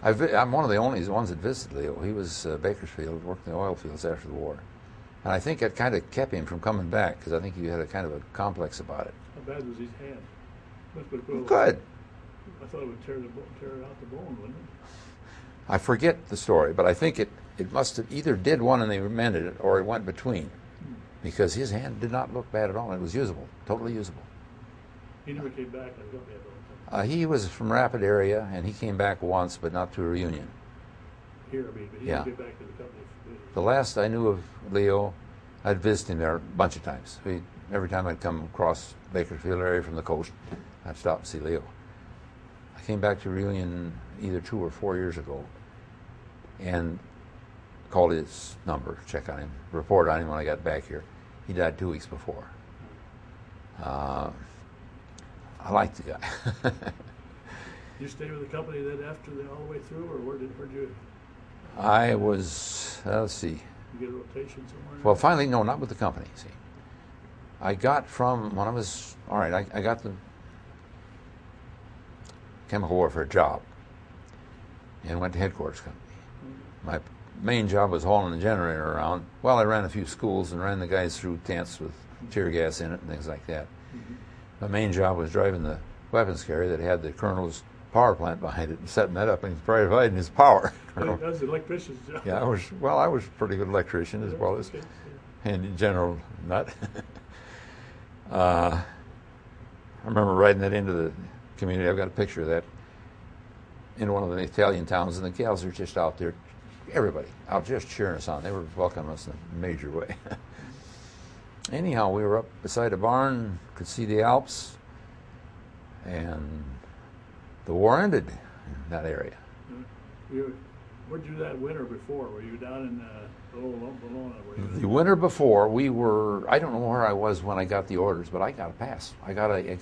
I'm one of the only ones that visited Leo. He was Bakersfield, worked in the oil fields after the war. And I think it kind of kept him from coming back because I think he had a kind of a complex about it. How bad was his hand? Must have been Good. I thought it would tear out the bone, wouldn't it? I forget the story, but I think it must have either did one and they mended it, or it went between, because his hand did not look bad at all. It was usable, totally usable. He never came back. I got that. He was from Rapid area, and he came back once, but not to a reunion. Here, I mean, but he didn't get back to the company. The last I knew of Leo, I'd visit him there a bunch of times. Every time I'd come across Bakersfield area from the coast, I'd stop and see Leo. I came back to reunion either 2 or 4 years ago, and called his number, check on him, report on him when I got back here. He died 2 weeks before. I liked the guy. You stay with the company then after all the way through, or where'd you? I was, let's see. You get a rotation somewhere? Well, finally, no, not with the company, see. I got from, when I was, all right, I got the chemical warfare job and went to headquarters company. My main job was hauling the generator around. Well, I ran a few schools and ran the guys through tents with tear gas in it and things like that. My main job was driving the weapons carrier that had the colonel's power plant behind it and setting that up and providing his power. That was the electrician's job. Yeah, I was a pretty good electrician as well as and in general nut. I remember riding that into the community. I've got a picture of that in one of the Italian towns, and the gals are just out there, everybody out just cheering us on. They were welcoming us in a major way. Anyhow, we were up beside a barn, could see the Alps, and the war ended in that area. Where'd you do that winter before? Were you down in Bologna? The winter before, we were, I don't know where I was when I got the orders, but I got a pass. I got a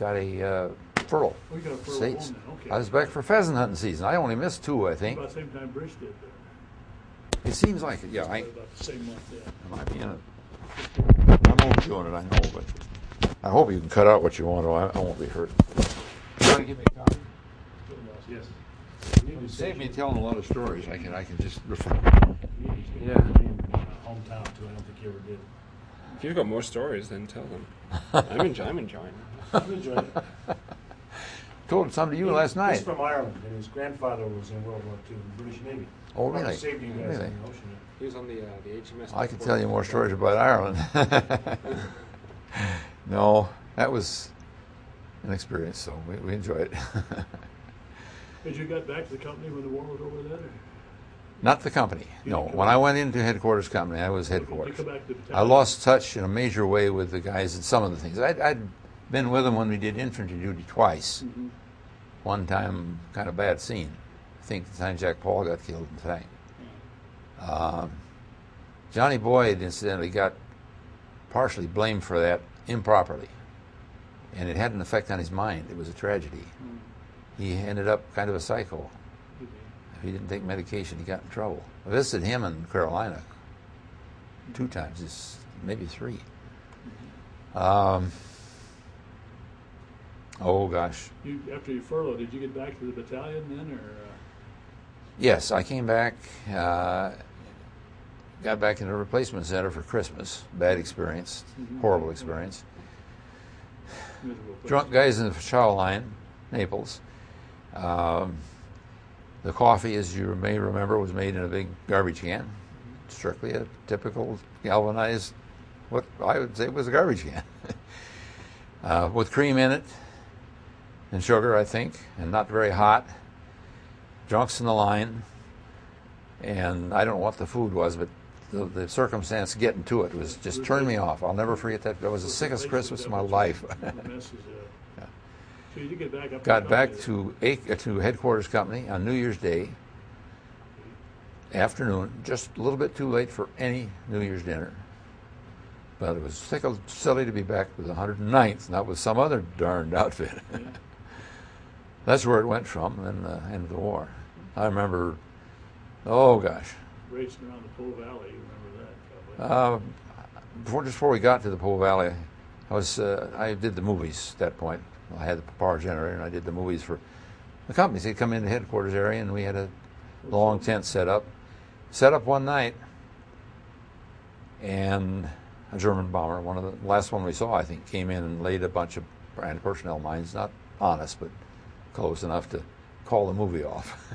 furlough. Oh, you got a furlough States. home then. Okay. I was back for pheasant hunting season. I only missed 2, I think. About the same time Brish did. It seems like it, yeah. About the same month, yeah. I might be in it. I'm only doing it, I know, but I hope you can cut out what you want to. I won't be hurt. You want to give me a copy? Yes. You save me telling a lot of stories. I can just refer. Yeah. Hometown too. I don't think you ever did. If you've got more stories, then tell them. I'm enjoying it. I'm enjoying it. Told some to you last night. He's from Ireland, and his grandfather was in World War II in the British Navy. Oh, really? Saved you guys Really? in the ocean. He was on the HMS. I can tell you more stories about Ireland. No, that was an experience, so we enjoyed it. Did you got back to the company when the war was over then? Not the company, no. When I went into headquarters company, I was headquarters. Did you come back to the I lost touch in a major way with the guys in some of the things. I'd been with them when we did infantry duty twice. Mm-hmm. One time, kind of bad scene. I think the time Jack Paul got killed in the tank. Johnny Boyd, incidentally, got partially blamed for that improperly. And it had an effect on his mind. It was a tragedy. He ended up kind of a psycho. If he didn't take medication, he got in trouble. I visited him in Carolina 2 times, maybe 3. Oh, gosh. After you furloughed, did you get back to the battalion then, or? Yes, I came back, got back in the replacement center for Christmas. Bad experience, horrible experience. Drunk guys in the chow line, Naples. The coffee, as you may remember, was made in a big garbage can. Strictly a typical galvanized, what I would say was a garbage can. With cream in it and sugar, I think, and not very hot. Drunks in the line, and I don't know what the food was, but the circumstance getting to it was just turned me off. I'll never forget that. That was the sickest Christmas of my life. So you did get back up. Got back to headquarters company on New Year's Day afternoon, just a little bit too late for any New Year's dinner. But it was silly to be back with the 109th, not with some other darned outfit. Yeah. That's where it went from, and the end of the war. I remember, oh gosh. Racing around the Po Valley, you remember that probably. Just before we got to the Po Valley, I did the movies at that point. I had the power generator, and I did the movies for the companies. They'd come into the headquarters area, and we had a long tent set up. Set up one night, and a German bomber, one of the last one we saw, I think, came in and laid a bunch of anti-personnel mines, not on us, but close enough to call the movie off.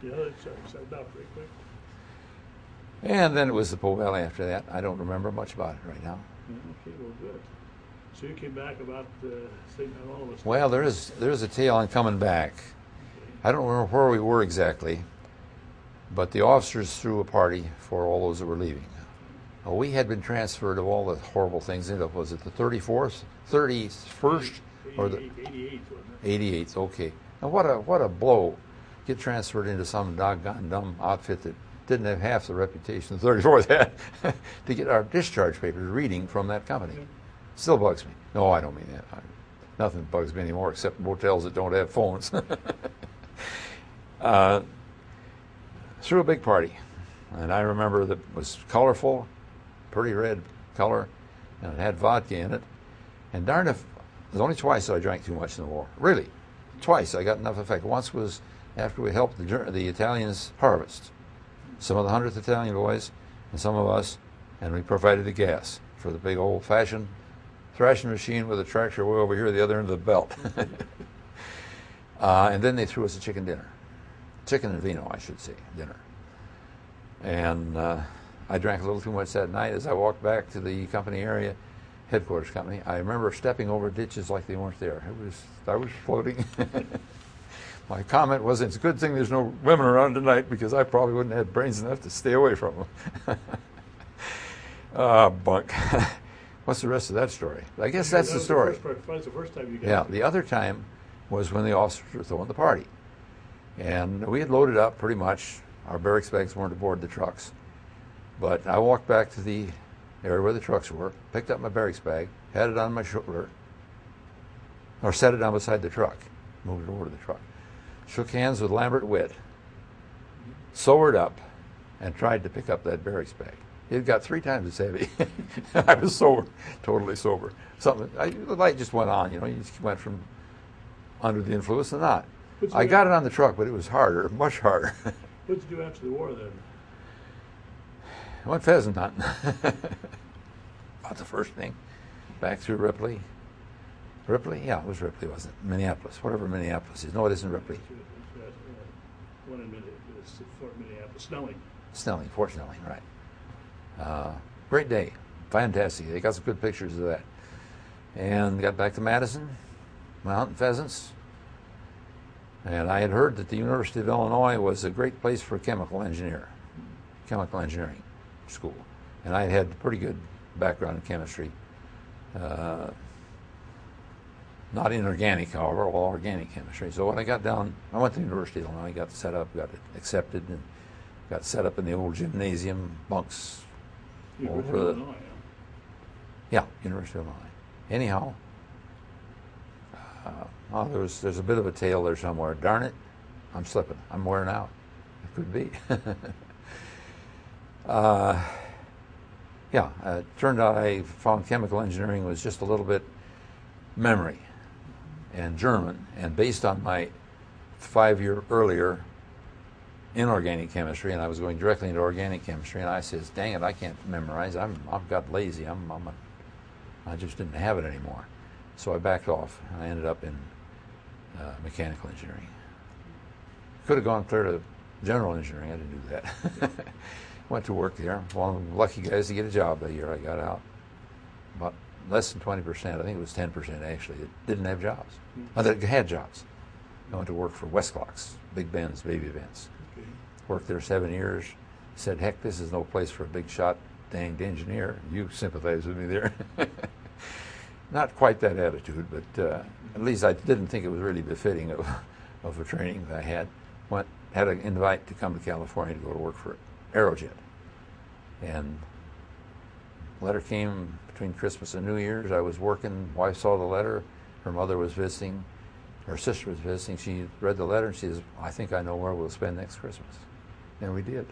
Yeah, it shut down pretty quick. And then it was the Po Valley after that. I don't remember much about it right now. Yeah, okay, well, good. So you came back about St. all of us. Well, there's a tale on coming back. I don't remember where we were exactly, but the officers threw a party for all those that were leaving. We had been transferred of all the horrible things. Was it the 34th, 31st, or the 88th, wasn't it? 88th? Okay. Now what a blow! Get transferred into some doggone dumb outfit that didn't have half the reputation the 34th had to get our discharge papers reading from that company. Still bugs me. No, I don't mean that. Nothing bugs me anymore except motels that don't have phones. Threw a big party, and I remember that it was colorful, pretty red color, and it had vodka in it. And darn if, there's only twice that I drank too much in the war. Really, twice I got enough effect. Once was after we helped the Italians harvest, some of the 100th Italian boys and some of us, and we provided the gas for the big old-fashioned thrashing machine with a tractor way over here at the other end of the belt. And then they threw us a chicken dinner. Chicken and vino, I should say, dinner. And I drank a little too much that night. As I walked back to the company area, headquarters company, I remember stepping over ditches like they weren't there. I was floating. My comment was, it's a good thing there's no women around tonight because I probably wouldn't have brains enough to stay away from them. Bunk. What's the rest of that story? I guess that's the story. That's the first time you got Yeah, the other time was when the officers were throwing the party. And we had loaded up pretty much. Our barracks bags weren't aboard the trucks. But I walked back to the area where the trucks were, picked up my barracks bag, had it on my shoulder, or set it down beside the truck, moved it over to the truck. Shook hands with Lambert Witt, sobered up, and tried to pick up that barracks bag. It got 3 times as heavy. I was sober, totally sober. The light just went on, you just went from under the influence to not. I got it on the truck, but it was harder, much harder. What did you do after the war then? I went pheasant hunting. About the first thing. Back through Ripley. Ripley? Yeah, it was Ripley, wasn't it? Minneapolis, whatever Minneapolis is. No, it isn't Ripley. One in Fort Minneapolis, Snelling. Snelling, Fort Snelling, right. Great day. Fantastic. They got some good pictures of that. And got back to Madison, went hunting pheasants. And I had heard that the University of Illinois was a great place for a chemical engineering school. And I had a pretty good background in chemistry. Not inorganic, however, all organic chemistry. So when I got down, I went to the University of Illinois, got set up, got accepted, and got set up in the old gymnasium bunks. University of Illinois, yeah, University of Illinois. Anyhow, there's a bit of a tale there somewhere. Darn it, I'm slipping. I'm wearing out. It could be. It turned out I found chemical engineering was just a little bit memory and German, and based on my 5-year earlier inorganic chemistry, and I was going directly into organic chemistry, and I says, dang it, I can't memorize. I've got lazy. I just didn't have it anymore. So I backed off, and I ended up in mechanical engineering. Could have gone clear to general engineering. I didn't do that. Went to work there. One of the lucky guys to get a job that year. I got out. About less than 20%. I think it was 10% actually. That didn't have jobs. That had jobs. I went to work for Westclox, Big Ben's baby events. Okay. Worked there 7 years. Said, heck, this is no place for a big shot danged engineer. You sympathize with me there. Not quite that attitude, but at least I didn't think it was really befitting of a training that I had. Had an invite to come to California to go to work for Aerojet. And letter came between Christmas and New Year's. I was working. Wife saw the letter. Her mother was visiting. Her sister was visiting. She read the letter and she says, I think I know where we'll spend next Christmas. And we did.